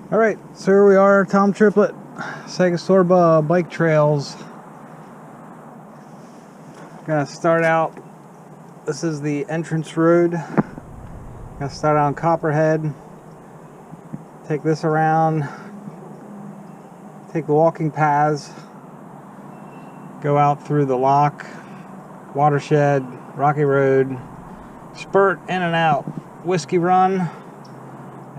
All right, so here we are, Tom Tripplet, SEGA SORBA bike trails. Gonna start out, this is the entrance road. Gonna start out on Copperhead, take this around, take the walking paths, go out through the lock, Watershed, Rocky Road, Spurt in and out, Whiskey Run,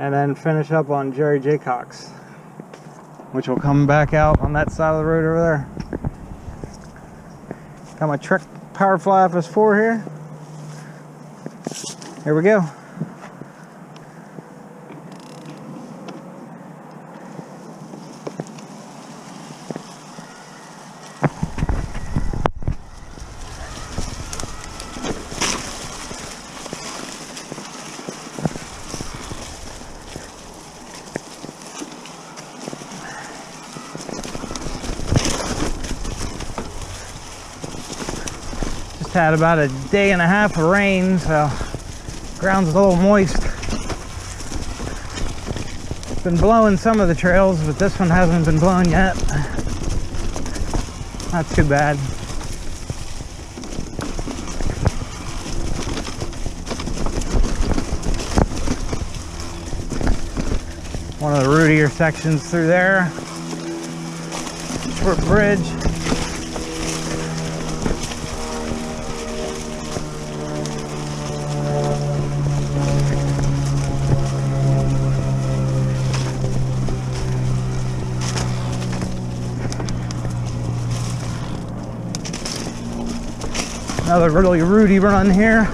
and then finish up on Jerry Jaycox, which will come back out on that side of the road over there. Got my Trek Powerfly FS4 here. Here we go. Had about a day and a half of rain, so ground's a little moist. It's been blowing some of the trails, but this one hasn't been blowing yet. Not too bad. One of the rootier sections through there. Short bridge. Another really rooty run here.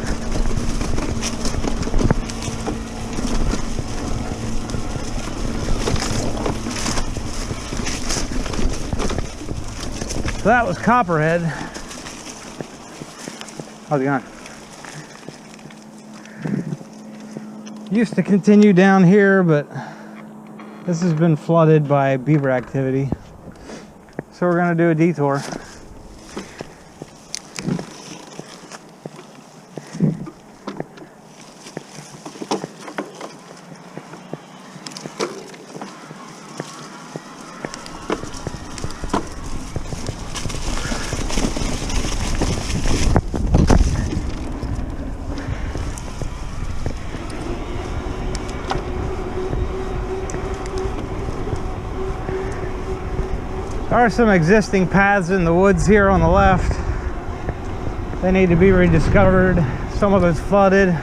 So that was Copperhead. How's it going? Used to continue down here, but this has been flooded by beaver activity. So we're gonna do a detour. There are some existing paths in the woods here on the left. They need to be rediscovered. Some of it's flooded.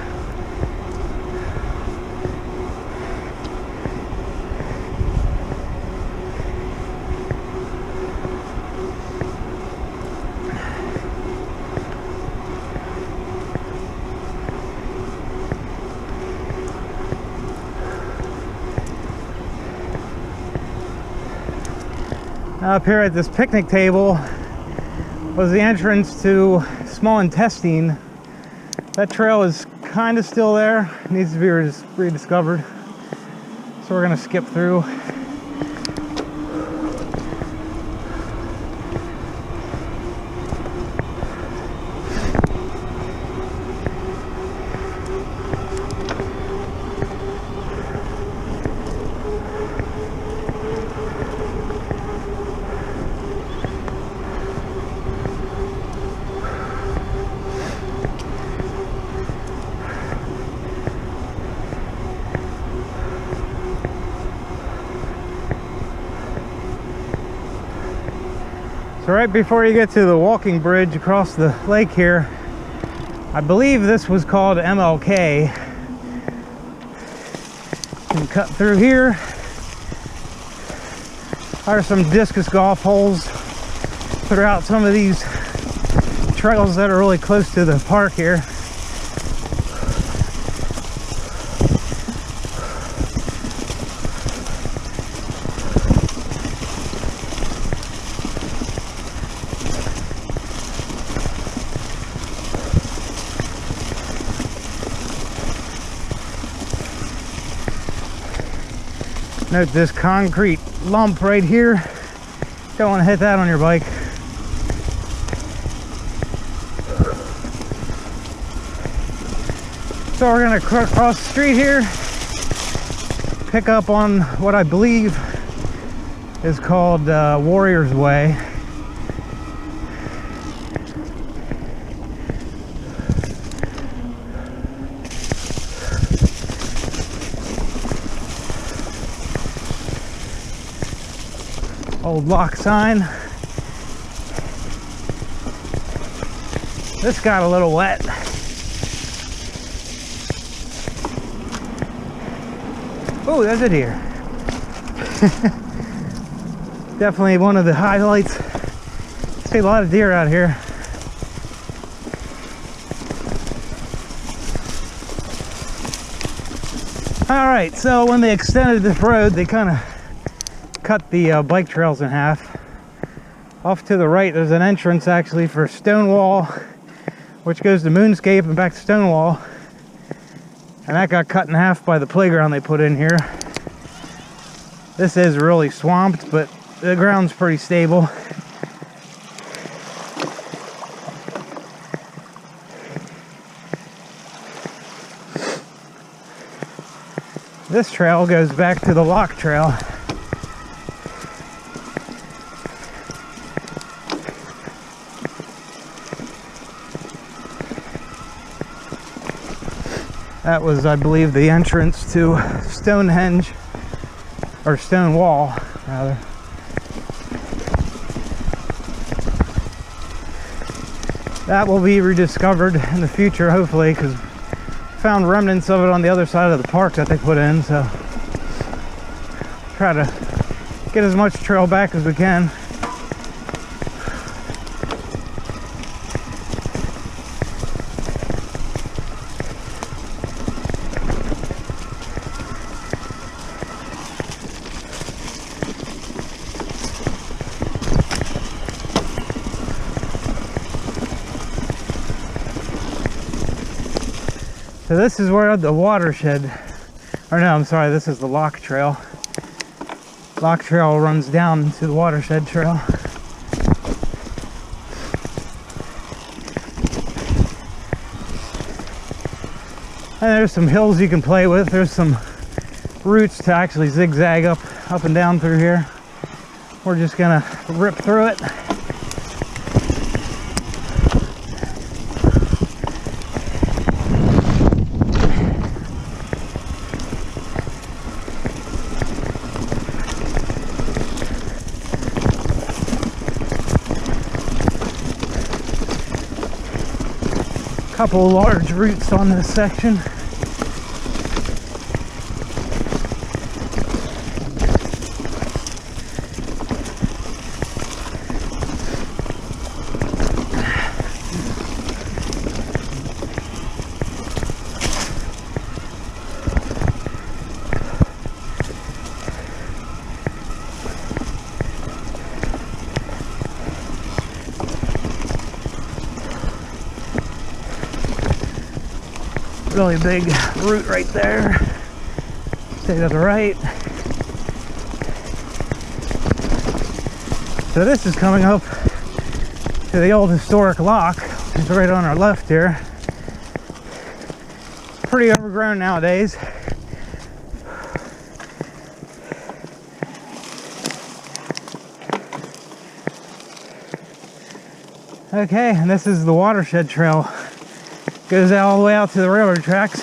Up here at this picnic table was the entrance to Small Intestine. That trail is kind of still there. It needs to be rediscovered. So we're gonna skip through. So right before you get to the walking bridge across the lake here, I believe this was called MLK. You can cut through here. There are some discus golf holes throughout some of these trails that are really close to the park here. Note this concrete lump right here. Don't want to hit that on your bike. So we're gonna cross the street here, pick up on what I believe is called Warrior's Way. Old lock sign. This got a little wet. Oh, there's a deer. Definitely one of the highlights. See a lot of deer out here. All right, so when they extended this road, they kind of cut the bike trails in half. Off to the right, there's an entrance actually for Stonewall, which goes to Moonscape and back to Stonewall. And that got cut in half by the playground they put in here. This is really swamped, but the ground's pretty stable. This trail goes back to the lock trail. That was, I believe, the entrance to Stonehenge, or Stonewall, rather. That will be rediscovered in the future, hopefully, because found remnants of it on the other side of the park that they put in, so try to get as much trail back as we can. So this is where the Watershed, or no, I'm sorry, this is the Lock Trail. Lock Trail runs down to the Watershed Trail. And there's some hills you can play with. There's some routes to actually zigzag up and down through here. We're just gonna rip through it. Couple large routes on this section. Really big route right there. Stay to the right. So this is coming up to the old historic lock. It's right on our left here. Pretty overgrown nowadays. Okay, and this is the Watershed Trail. Goes all the way out to the railroad tracks.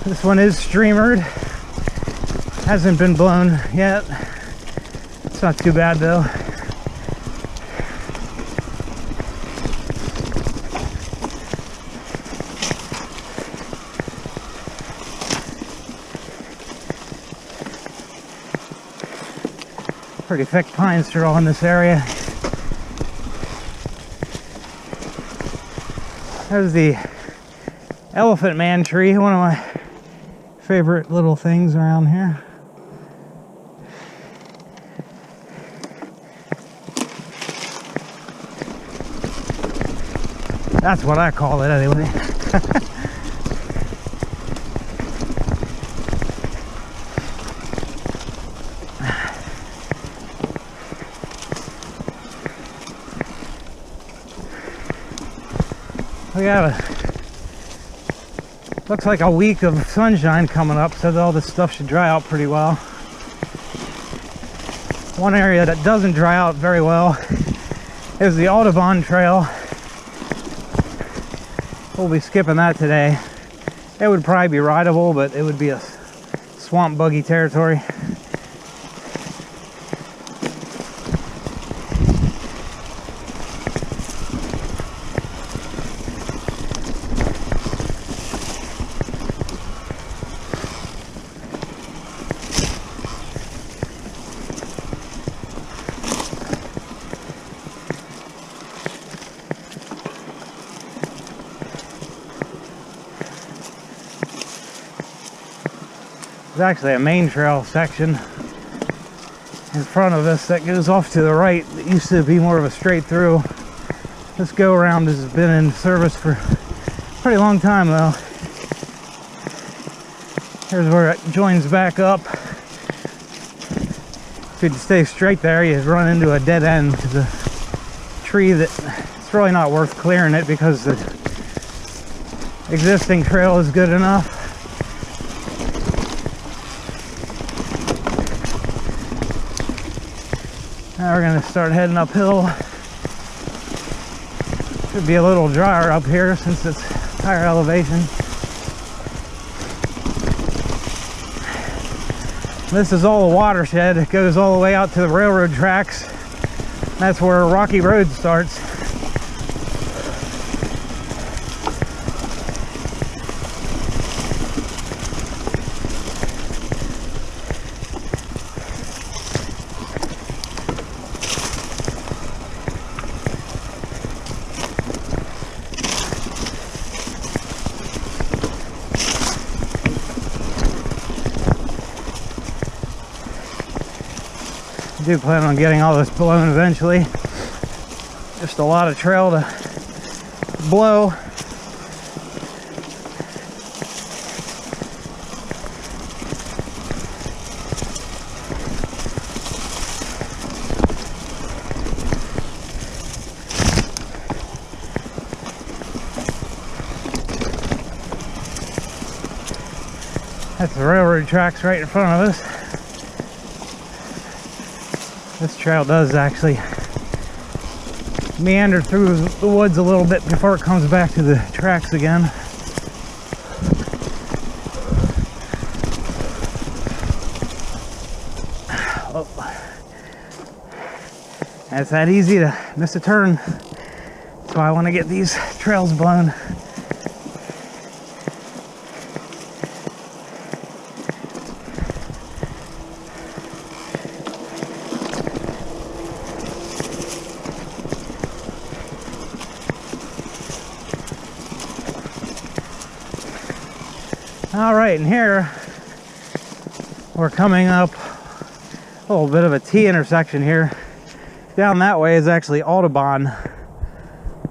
This one is streamered. Hasn't been blown yet. It's not too bad though. Pretty thick pines are all in this area. There's the Elephant Man tree, one of my favorite little things around here. That's what I call it anyway. We got a Looks like a week of sunshine coming up, so all this stuff should dry out pretty well. One area that doesn't dry out very well is the Autobahn trail. We'll be skipping that today. It would probably be rideable, but it would be a swamp buggy territory. There's actually a main trail section in front of us that goes off to the right. It used to be more of a straight through. This go around has been in service for a pretty long time though. Here's where it joins back up. If you'd stay straight there, you'd run into a dead end because a tree that it's really not worth clearing it because the existing trail is good enough. Now we're going to start heading uphill. Should be a little drier up here since it's higher elevation. This is all a watershed. It goes all the way out to the railroad tracks. That's where Rocky Road starts. I do plan on getting all this blown eventually. Just a lot of trail to blow. That's the railroad tracks right in front of us. This trail does actually meander through the woods a little bit before it comes back to the tracks again. Oh. And it's that easy to miss a turn. That's why I want to get these trails blown. All right, and here we're coming up a little bit of a T intersection here. Down that way is actually Autobahn.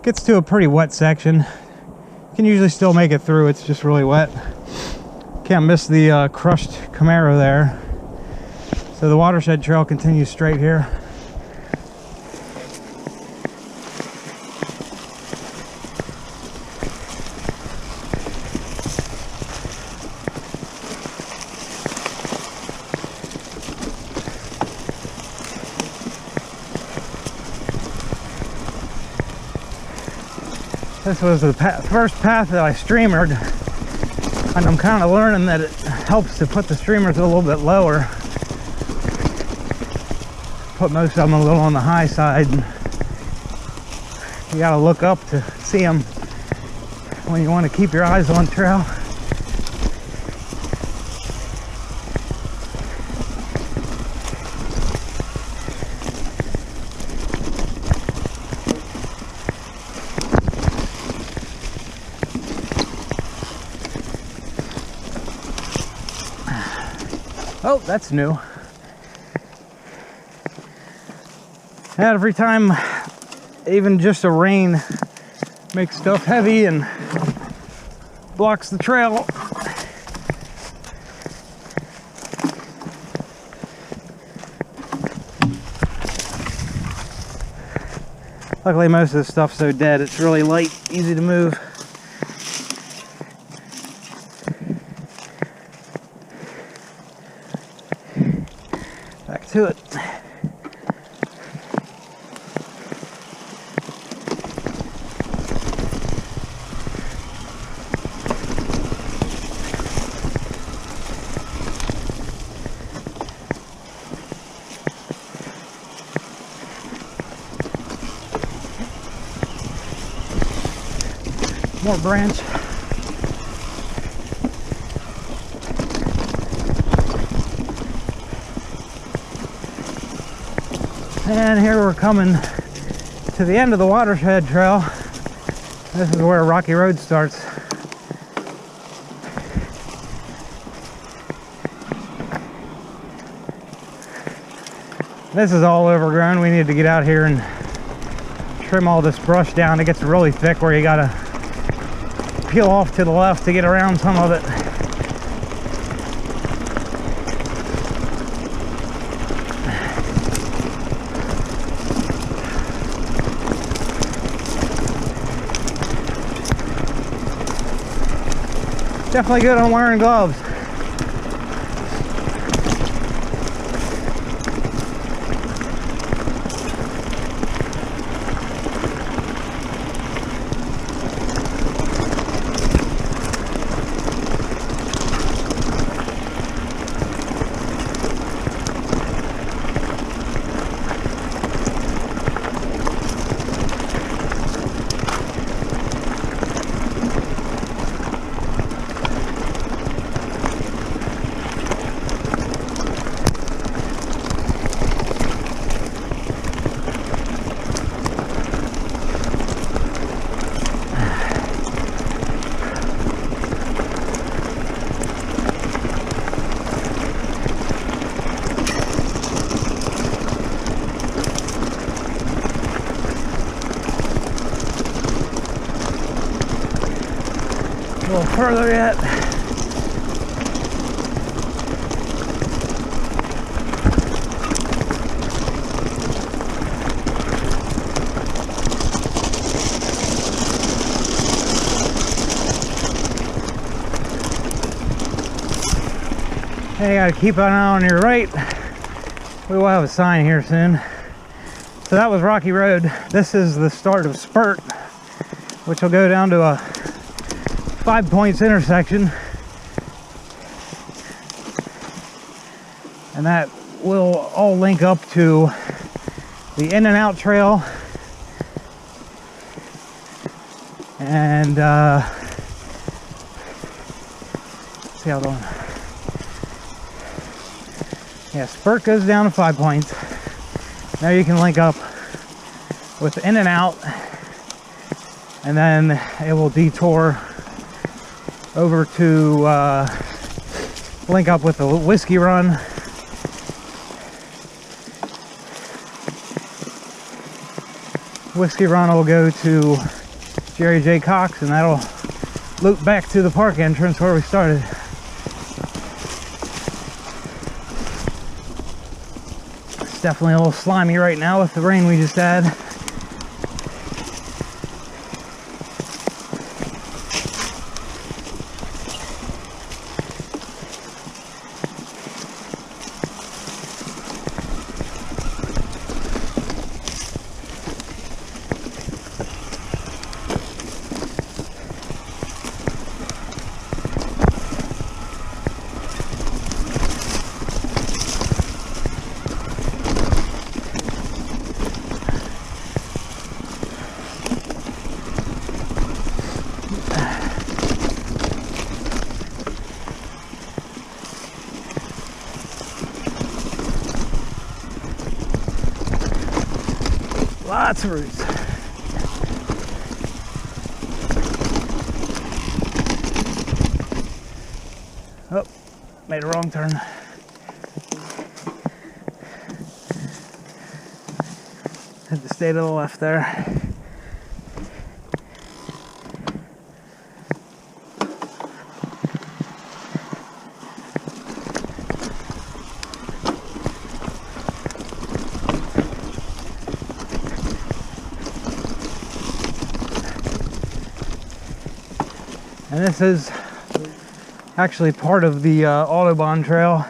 Gets to a pretty wet section. You can usually still make it through, it's just really wet. Can't miss the crushed Camaro there. So the Watershed trail continues straight here. This was the first path that I streamered, and I'm kind of learning that it helps to put the streamers a little bit lower. Put most of them a little on the high side. And you gotta look up to see them when you want to keep your eyes on trail. Oh, that's new. And every time, even just a rain makes stuff heavy and blocks the trail. Luckily, most of this stuff's so dead, it's really light, easy to move. to it. More branch. And here we're coming to the end of the Watershed trail. This is where Rocky Road starts. This is all overgrown. We need to get out here and trim all this brush down. It gets really thick where you gotta peel off to the left to get around some of it. Definitely good on wearing gloves. A little further yet. Hey, you gotta keep an eye on your right. We will have a sign here soon. So that was Rocky Road. This is the start of Spurt, which will go down to a 5 points intersection, and that will all link up to the In and Out trail and see how long. Yeah, Spurt goes down to 5 points. Now you can link up with In and Out, and then it will detour over to link up with the Whiskey Run. Whiskey Run will go to Jerry Jaycox, and that'll loop back to the park entrance where we started. It's definitely a little slimy right now with the rain we just had. Lots of roots. Oh, made a wrong turn. Had to stay to the left there. And this is actually part of the Autobahn trail.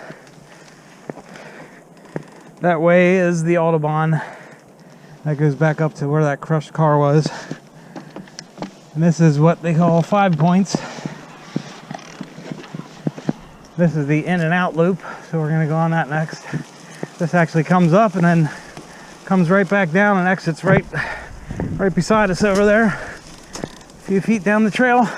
That way is the Autobahn. That goes back up to where that crushed car was. And this is what they call 5 points. This is the in and out loop, so we're gonna go on that next. This actually comes up and then comes right back down and exits right beside us over there. A few feet down the trail.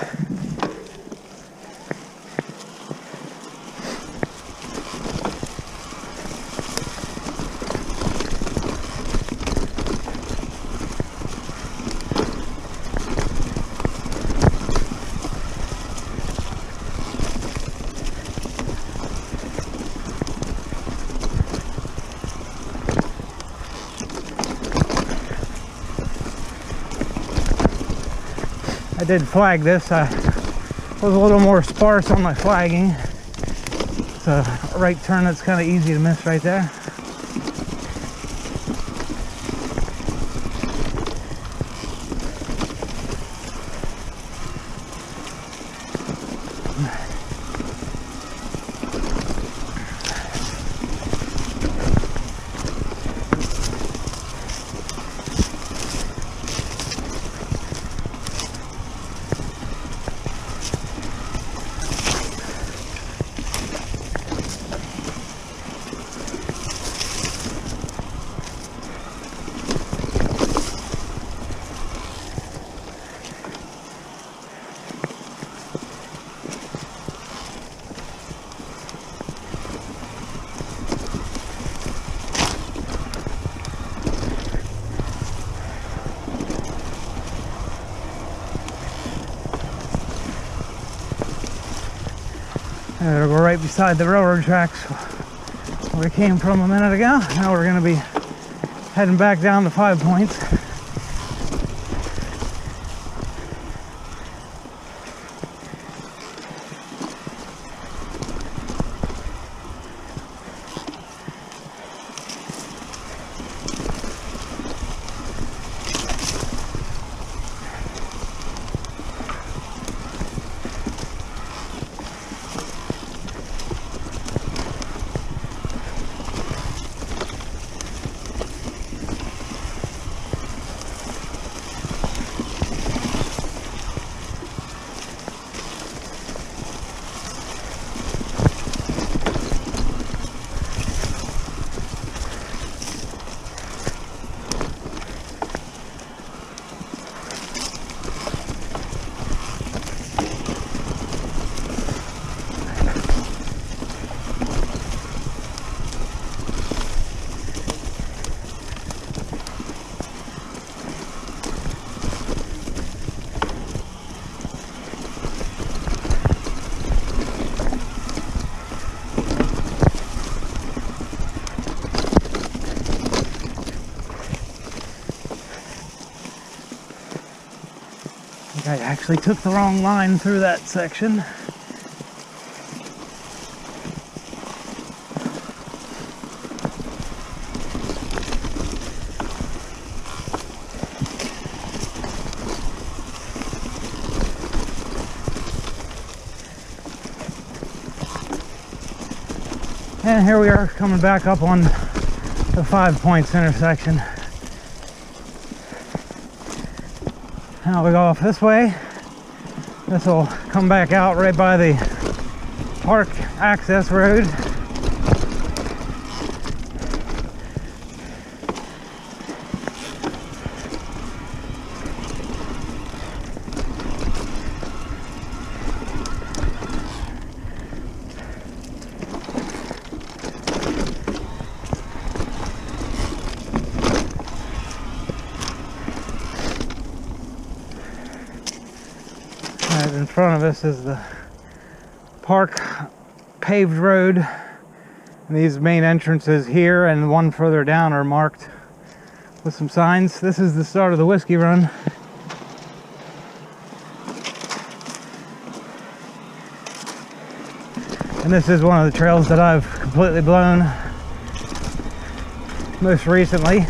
I did flag this. I was a little more sparse on my flagging. It's a right turn that's kind of easy to miss right there. It'll go right beside the railroad tracks where we came from a minute ago. Now we're going to be heading back down to 5 points. I actually took the wrong line through that section. And here we are coming back up on the 5 points intersection. Now we go off this way. This will come back out right by the park access road. In front of us is the park paved road, and these main entrances here and one further down are marked with some signs. This is the start of the whiskey run. And this is one of the trails that I've completely blown most recently.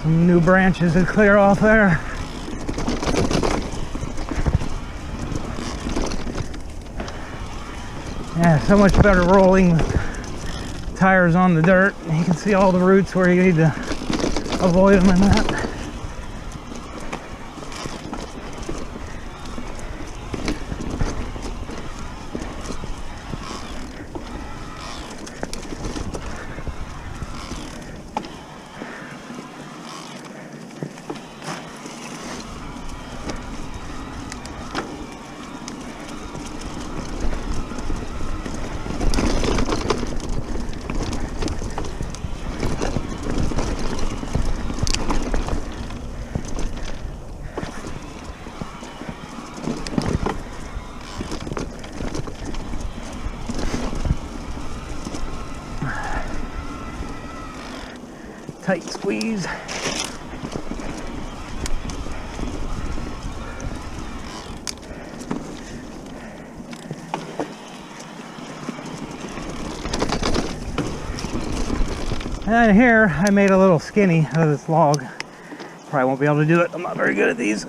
Some new branches to clear off there. Yeah, so much better rolling with tires on the dirt. You can see all the roots where you need to avoid them and that. Tight squeeze. And here I made a little skinny out of this log. Probably won't be able to do it. I'm not very good at these.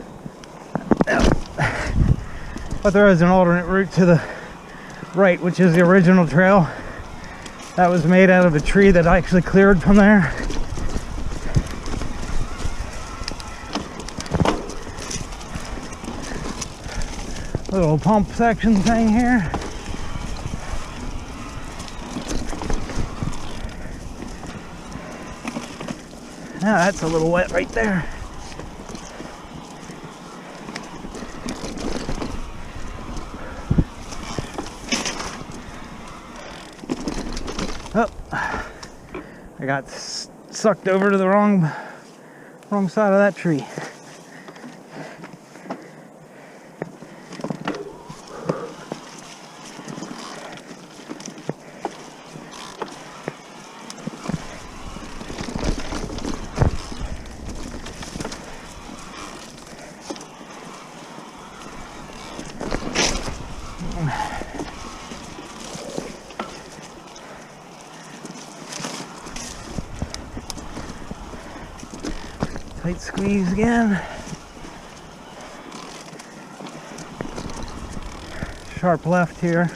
But there is an alternate route to the right, which is the original trail. That was made out of a tree that I actually cleared from there. Little pump section thing here. Now that's a little wet right there. Oh, I got sucked over to the wrong side of that tree. Tight squeeze again. Sharp left here.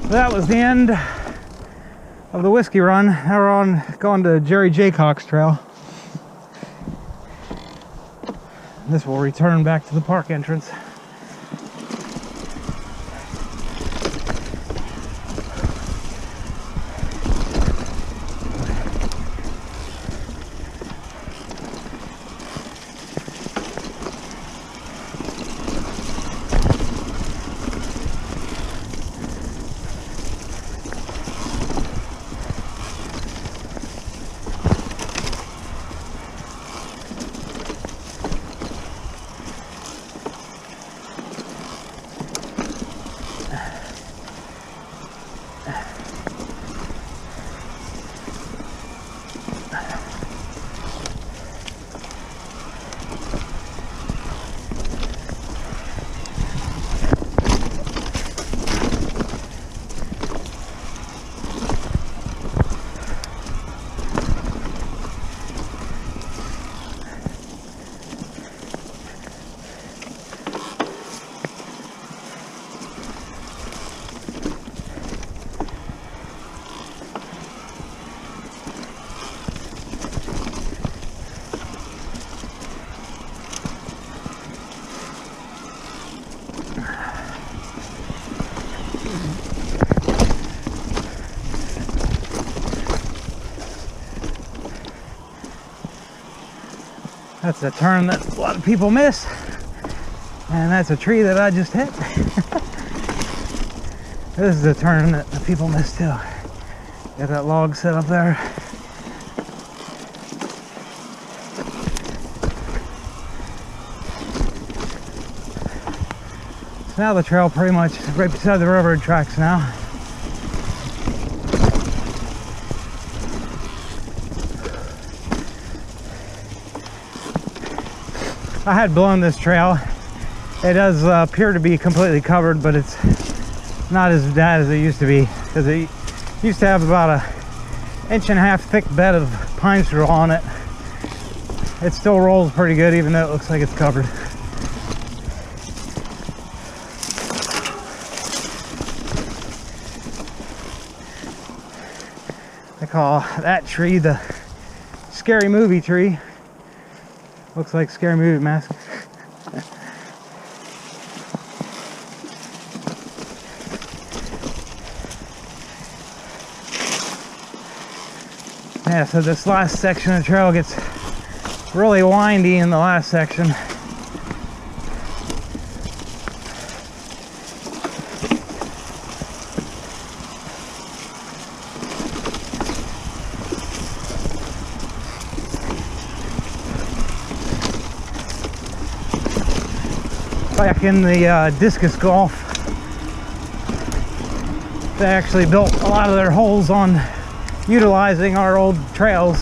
That was the end of the whiskey run. Now we're going to Jerry Jaycox Trail. This will return back to the park entrance. That's a turn that a lot of people miss. And that's a tree that I just hit. This is a turn that the people miss too. Got that log set up there. So now the trail pretty much right beside the railroad tracks now. I had blown this trail. It does appear to be completely covered, but it's not as bad as it used to be, because it used to have about a 1.5 inch thick bed of pine straw on it. It still rolls pretty good, even though it looks like it's covered. I call that tree the Scary Movie tree. Looks like Scary Movie mask. Yeah, so this last section of the trail gets really windy in the last section. Back in the discus golf, they actually built a lot of their holes on utilizing our old trails.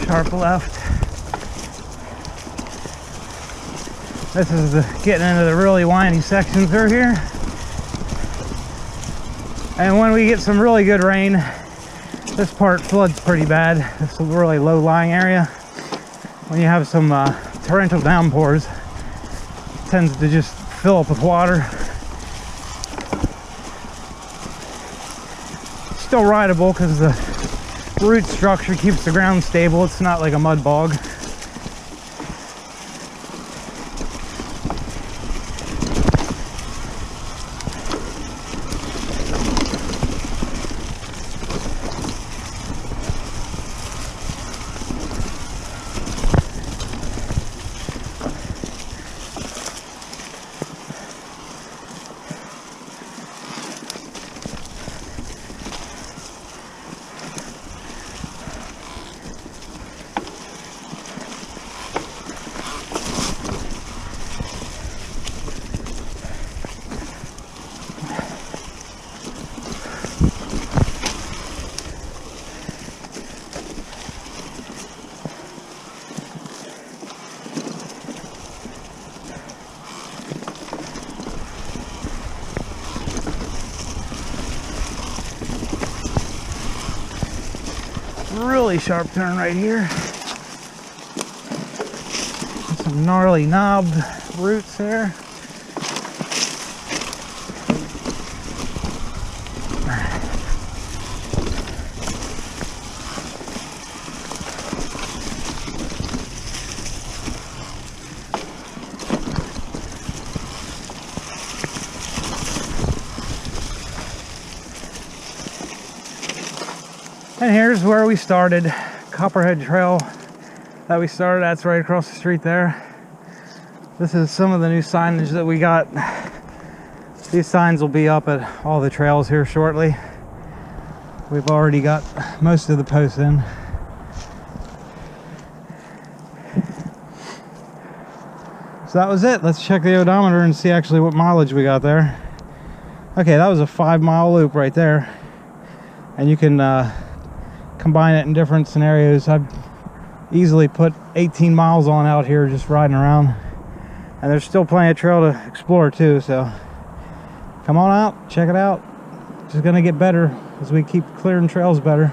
Sharp left. This is getting into the really windy sections through here. And when we get some really good rain, this part floods pretty bad. This is a really low-lying area. When you have some torrential downpours, it tends to just fill up with water. It's still rideable because the root structure keeps the ground stable. It's not like a mud bog. Really sharp turn right here. Some gnarly knobbed roots there. And here's where we started. Copperhead Trail that we started, that's right across the street there. This is some of the new signage that we got. These signs will be up at all the trails here shortly. We've already got most of the posts in. So that was it. Let's check the odometer and see actually what mileage we got there. Okay, that was a 5-mile loop right there. And you can combine it in different scenarios. I've easily put 18 miles on out here just riding around, and there's still plenty of trail to explore too, so come on out, check it out. It's just gonna get better as we keep clearing trails better.